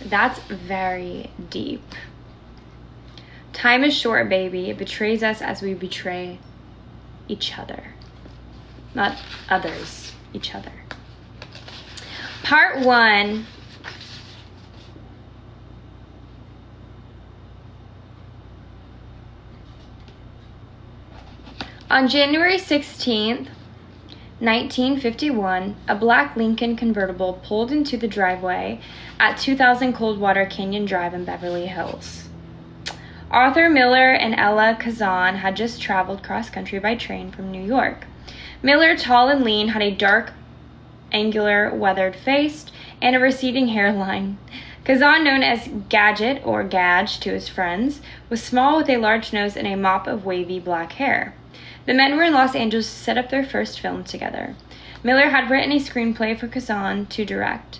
That's very deep. Time is short, baby. It betrays us as we betray each other. Not others, each other. Part 1. On January 16th, 1951, a black Lincoln convertible pulled into the driveway at 2000 Coldwater Canyon Drive in Beverly Hills. Arthur Miller and Ella Kazan had just traveled cross-country by train from New York. Miller, tall and lean, had a dark, angular, weathered face and a receding hairline. Kazan, known as Gadget or Gadge to his friends, was small with a large nose and a mop of wavy black hair. The men were in Los Angeles to set up their first film together. Miller had written a screenplay for Kazan to direct,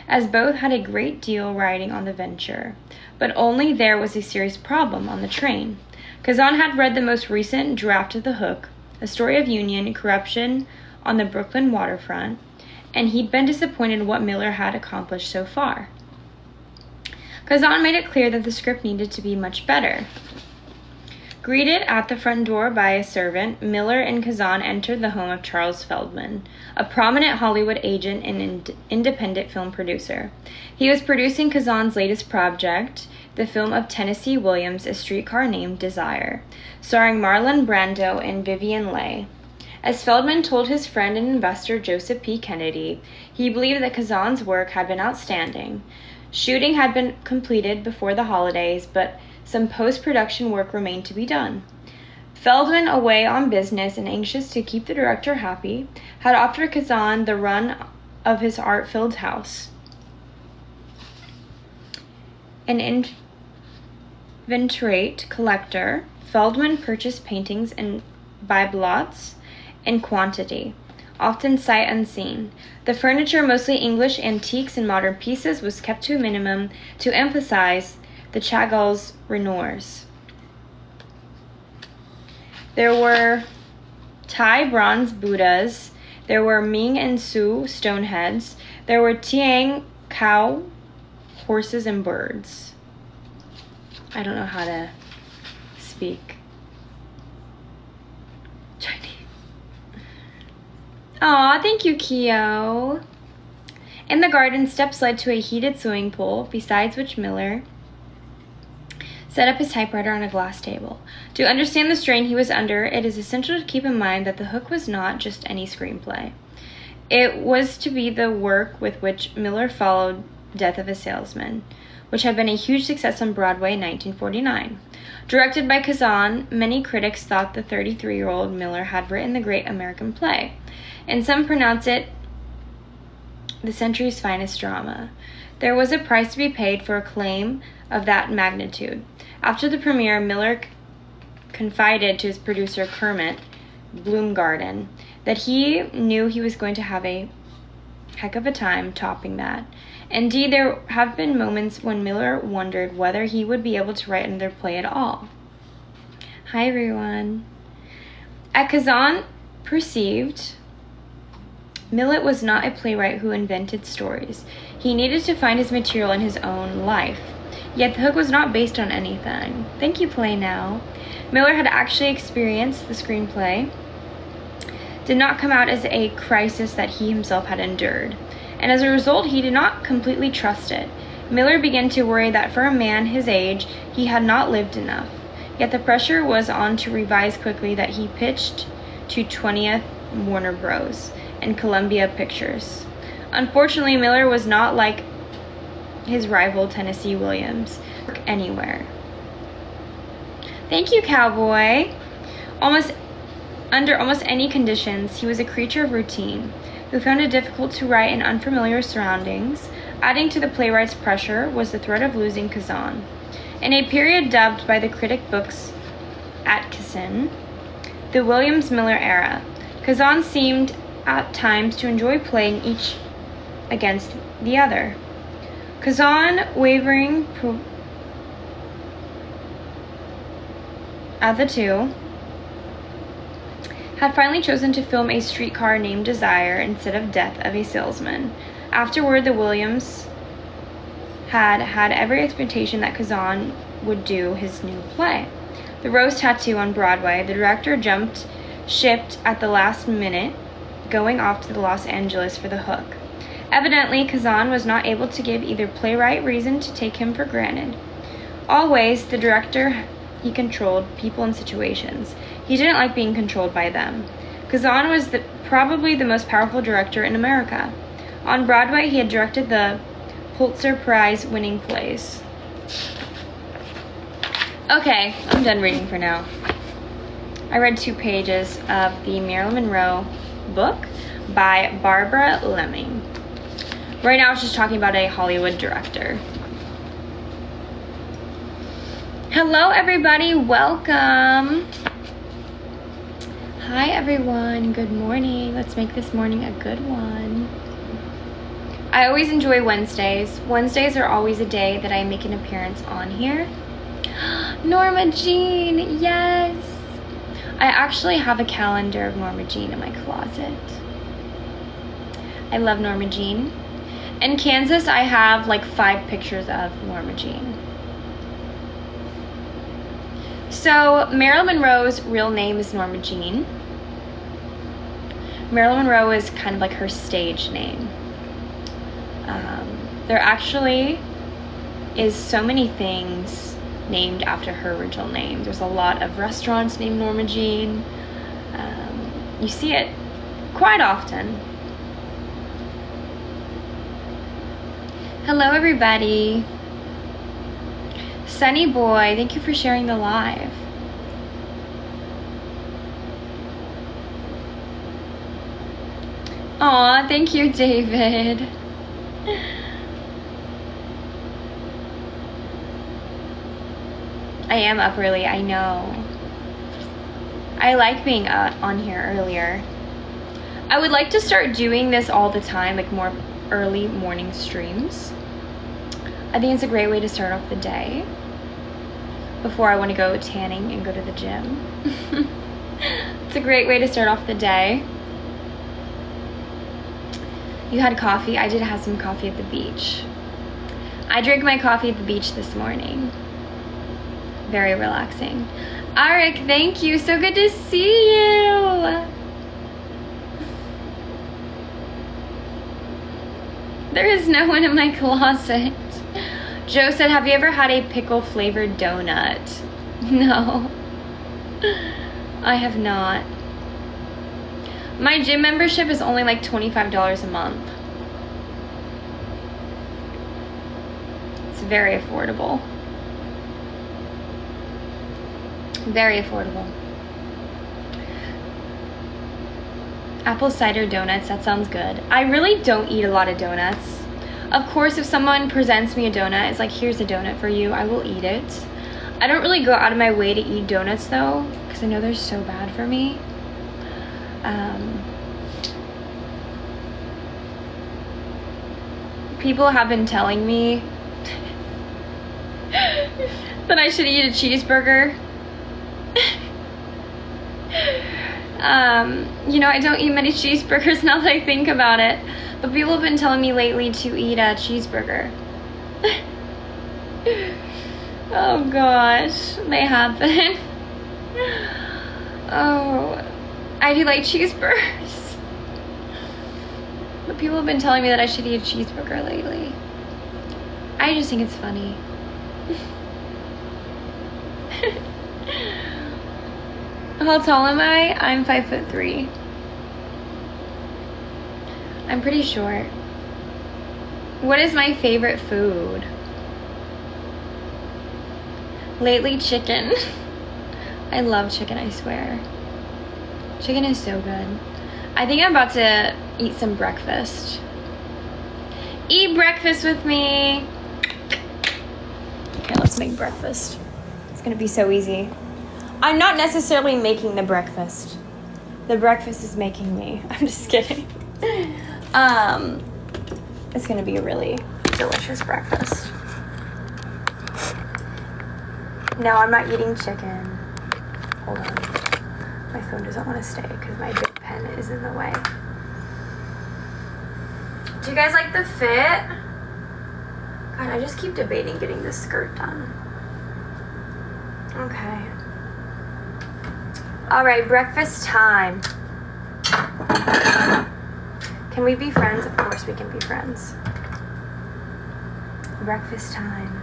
as both had a great deal riding on the venture. But only there was a serious problem on the train. Kazan had read the most recent draft of The Hook, a story of union and corruption on the Brooklyn waterfront, and he'd been disappointed in what Miller had accomplished so far. Kazan made it clear that the script needed to be much better. Greeted at the front door by a servant, Miller and Kazan entered the home of Charles Feldman, a prominent Hollywood agent and independent film producer. He was producing Kazan's latest project, the film of Tennessee Williams, A Streetcar Named Desire, starring Marlon Brando and Vivien Leigh. As Feldman told his friend and investor Joseph P. Kennedy, he believed that Kazan's work had been outstanding. Shooting had been completed before the holidays, but some post-production work remained to be done. Feldman, away on business and anxious to keep the director happy, had offered Kazan the run of his art-filled house. An inveterate collector, Feldman purchased paintings and bibelots in quantity, often sight unseen. The furniture, mostly English antiques and modern pieces, was kept to a minimum to emphasize the Chagall's Renoirs. There were Thai bronze Buddhas, there were Ming and Su stone heads, there were Tiang cow, horses, and birds. I don't know how to speak Chinese. Aw, thank you, Kyo. In the garden, steps led to a heated swimming pool, besides which Miller set up his typewriter on a glass table. To understand the strain he was under, it is essential to keep in mind that The Hook was not just any screenplay. It was to be the work with which Miller followed Death of a Salesman, which had been a huge success on Broadway in 1949. Directed by Kazan, many critics thought the 33-year-old Miller had written the great American play, and some pronounce it the century's finest drama. There was a price to be paid for acclaim of that magnitude. After the premiere, Miller confided to his producer Kermit Bloomgarden that he knew he was going to have a heck of a time topping that. Indeed, there have been moments when Miller wondered whether he would be able to write another play at all. Hi, everyone. As Kazan perceived, Millet was not a playwright who invented stories. He needed to find his material in his own life. Yet The Hook was not based on anything. Thank you, Play Now. Miller had actually experienced the screenplay, did not come out as a crisis that he himself had endured, and as a result, he did not completely trust it. Miller began to worry that for a man his age, he had not lived enough. Yet the pressure was on to revise quickly that he pitched to 20th Warner Bros. And Columbia Pictures. Unfortunately, Miller was not like his rival Tennessee Williams anywhere. Thank you, Cowboy. Under almost any conditions, he was a creature of routine, who found it difficult to write in unfamiliar surroundings. Adding to the playwright's pressure was the threat of losing Kazan. In a period dubbed by the critic books Atkinson, the Williams-Miller era, Kazan seemed at times to enjoy playing each against the other. Kazan, wavering at the two, had finally chosen to film A Streetcar Named Desire instead of Death of a Salesman. Afterward, the Williams had every expectation that Kazan would do his new play. The Rose Tattoo on Broadway, the director jumped ship at the last minute, going off to Los Angeles for The Hook. Evidently, Kazan was not able to give either playwright reason to take him for granted. Always, the director, he controlled people and situations. He didn't like being controlled by them. Kazan was probably the most powerful director in America. On Broadway, he had directed the Pulitzer Prize-winning plays. Okay, I'm done reading for now. I read 2 pages of the Marilyn Monroe book by Barbara Lemming. Right now, I was just talking about a Hollywood director. Hello, everybody. Welcome. Hi, everyone. Good morning. Let's make this morning a good one. I always enjoy Wednesdays. Wednesdays are always a day that I make an appearance on here. Norma Jean, yes. I actually have a calendar of Norma Jean in my closet. I love Norma Jean. In Kansas, I have like 5 pictures of Norma Jean. So, Marilyn Monroe's real name is Norma Jean. Marilyn Monroe is kind of like her stage name. There actually is so many things named after her original name. There's a lot of restaurants named Norma Jean. You see it quite often. Hello, everybody. Sunny Boy, thank you for sharing the live. Aw, thank you, David. I am up early, I know. I like being on here earlier. I would like to start doing this all the time, like more early morning streams. I think it's a great way to start off the day before I want to go tanning and go to the gym. It's a great way to start off the day. You had coffee? I did have some coffee at the beach. I drank my coffee at the beach this morning. Very relaxing. Arik, thank you. So good to see you. There is no one in my closet. Joe said, have you ever had a pickle flavored donut? No. I have not. My gym membership is only like $25 a month. It's very affordable. Very affordable. Apple cider donuts, that sounds good. I really don't eat a lot of donuts. Of course, if someone presents me a donut, it's like, here's a donut for you, I will eat it. I don't really go out of my way to eat donuts though, because I know they're so bad for me. People have been telling me that I should eat a cheeseburger. You know, I don't eat many cheeseburgers now that I think about it, but people have been telling me lately to eat a cheeseburger. Oh gosh, they have been. Oh, I do like cheeseburgers, but people have been telling me that I should eat a cheeseburger lately. I just think it's funny. How tall am I? I'm 5'3". I'm pretty short. What is my favorite food? Lately, chicken. I love chicken, I swear. Chicken is so good. I think I'm about to eat some breakfast. Eat breakfast with me. Okay, let's make breakfast. It's gonna be so easy. I'm not necessarily making the breakfast. The breakfast is making me. I'm just kidding. It's gonna be a really delicious breakfast. No, I'm not eating chicken. Hold on. My phone doesn't want to stay because my big pen is in the way. Do you guys like the fit? God, I just keep debating getting this skirt done. Okay. All right, breakfast time. Can we be friends? Of course we can be friends. Breakfast time.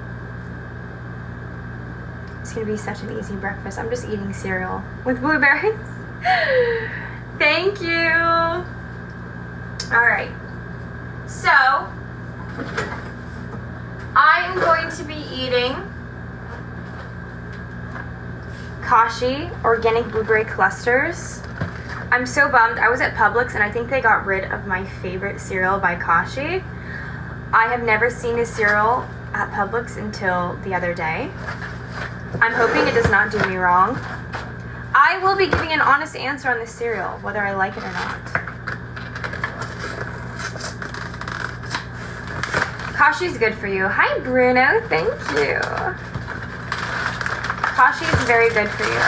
It's gonna be such an easy breakfast. I'm just eating cereal with blueberries. Thank you. All right. So, I am going to be eating Kashi organic blueberry clusters. I'm so bummed. I was at Publix and I think they got rid of my favorite cereal by Kashi. I have never seen a cereal at Publix until the other day. I'm hoping it does not do me wrong. I will be giving an honest answer on this cereal, whether I like it or not. Kashi's good for you. Hi, Bruno. Thank you. Kashi is very good for you.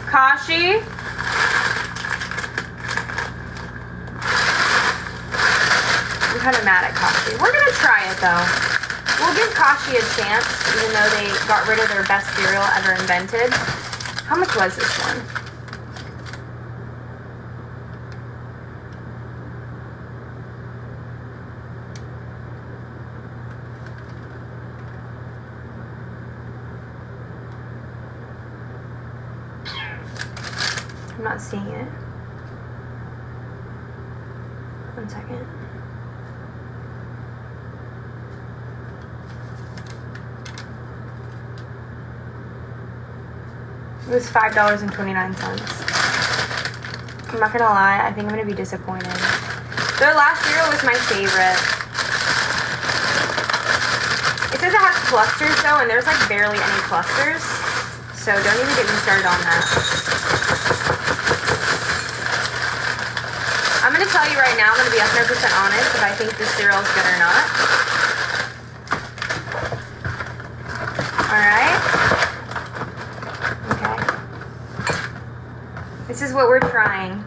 Kashi? I'm kind of mad at Kashi. We're gonna try it though. We'll give Kashi a chance, even though they got rid of their best cereal ever invented. How much was this one? I'm not seeing it. 1 second. It was $5.29. I'm not gonna lie, I think I'm gonna be disappointed. Their last cereal was my favorite. It says it has clusters though, and there's like barely any clusters. So don't even get me started on that. I'm gonna tell you right now, I'm gonna be 100% honest if I think this cereal is good or not. Alright? Okay. This is what we're trying.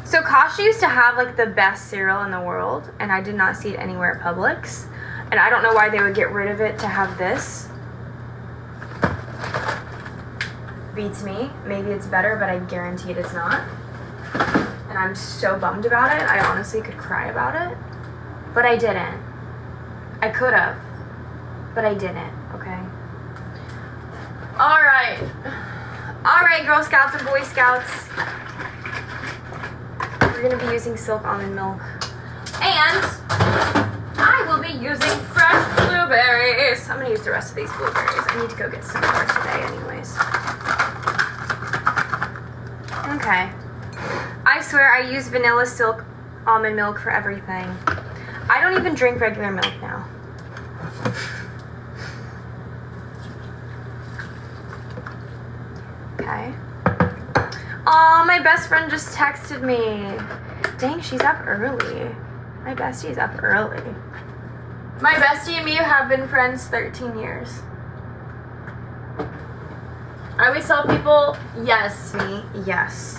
So Kashi used to have like the best cereal in the world, and I did not see it anywhere at Publix. And I don't know why they would get rid of it to have this. Beats me. Maybe it's better, but I guarantee it is not. And I'm so bummed about it. I honestly could cry about it. But I didn't. I could have. But I didn't, okay? Alright. Alright, Girl Scouts and Boy Scouts. We're going to be using silk almond milk. And I will be using fresh blueberries. I'm going to use the rest of these blueberries. I need to go get some more today anyways. Okay. I swear I use vanilla silk almond milk for everything. I don't even drink regular milk now. Okay. Aw, my best friend just texted me. Dang, she's up early. My bestie's up early. My bestie and me have been friends 13 years. I always tell people, yes, me, yes.